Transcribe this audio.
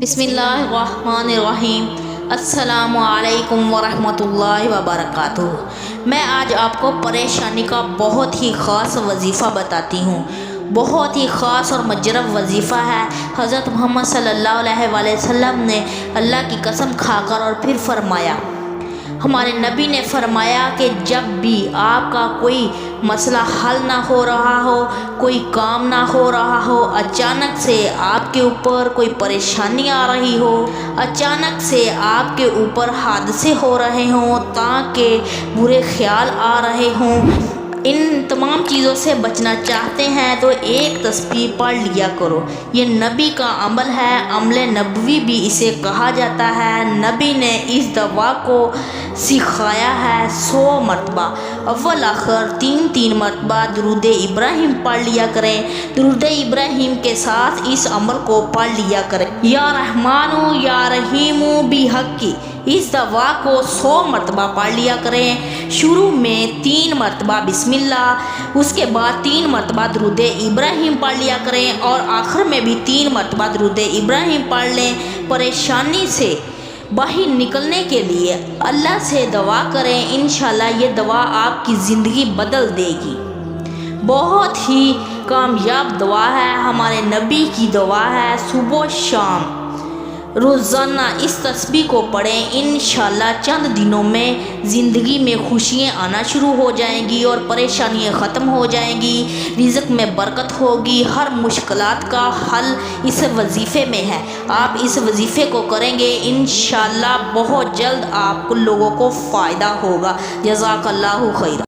بسم اللہ الرحمن الرحیم۔ السلام علیکم ورحمۃ اللہ وبرکاتہ۔ میں آج آپ کو پریشانی کا بہت ہی خاص وظیفہ بتاتی ہوں۔ بہت ہی خاص اور مجرب وظیفہ ہے۔ حضرت محمد صلی اللہ علیہ وآلہ وسلم نے اللہ کی قسم کھا کر اور پھر فرمایا، ہمارے نبی نے فرمایا کہ جب بھی آپ کا کوئی مسئلہ حل نہ ہو رہا ہو، کوئی کام نہ ہو رہا ہو، اچانک سے آپ کے اوپر کوئی پریشانی آ رہی ہو، اچانک سے آپ کے اوپر حادثے ہو رہے ہوں، تاکہ برے خیال آ رہے ہوں، ان تمام چیزوں سے بچنا چاہتے ہیں تو ایک تسبیح پڑھ لیا کرو۔ یہ نبی کا عمل ہے، عمل نبوی بھی اسے کہا جاتا ہے۔ نبی نے اس دعا کو سکھایا ہے 100 مرتبہ، اول آخر 3 مرتبہ درود ابراہیم پڑھ لیا کریں۔ درود ابراہیم کے ساتھ اس عمل کو پڑھ لیا کریں، یا رحمانو یا رحیمو بحقی۔ اس دعا کو 100 مرتبہ پڑھ لیا کریں۔ شروع میں 3 مرتبہ بسم اللہ، اس کے بعد 3 مرتبہ درود ابراہیم پڑھ لیا کریں، اور آخر میں بھی 3 مرتبہ درود ابراہیم پڑھ لیں۔ پریشانی سے باہر نکلنے کے لیے اللہ سے دعا کریں، انشاءاللہ یہ دعا آپ کی زندگی بدل دے گی۔ بہت ہی کامیاب دعا ہے، ہمارے نبی کی دعا ہے۔ صبح و شام روزانہ اس تسبیح کو پڑھیں، انشاءاللہ چند دنوں میں زندگی میں خوشیاں آنا شروع ہو جائیں گی اور پریشانیاں ختم ہو جائیں گی، رزق میں برکت ہوگی۔ ہر مشکلات کا حل اس وظیفے میں ہے۔ آپ اس وظیفے کو کریں گے، انشاءاللہ بہت جلد آپ لوگوں کو فائدہ ہوگا۔ جزاک اللہ خیر۔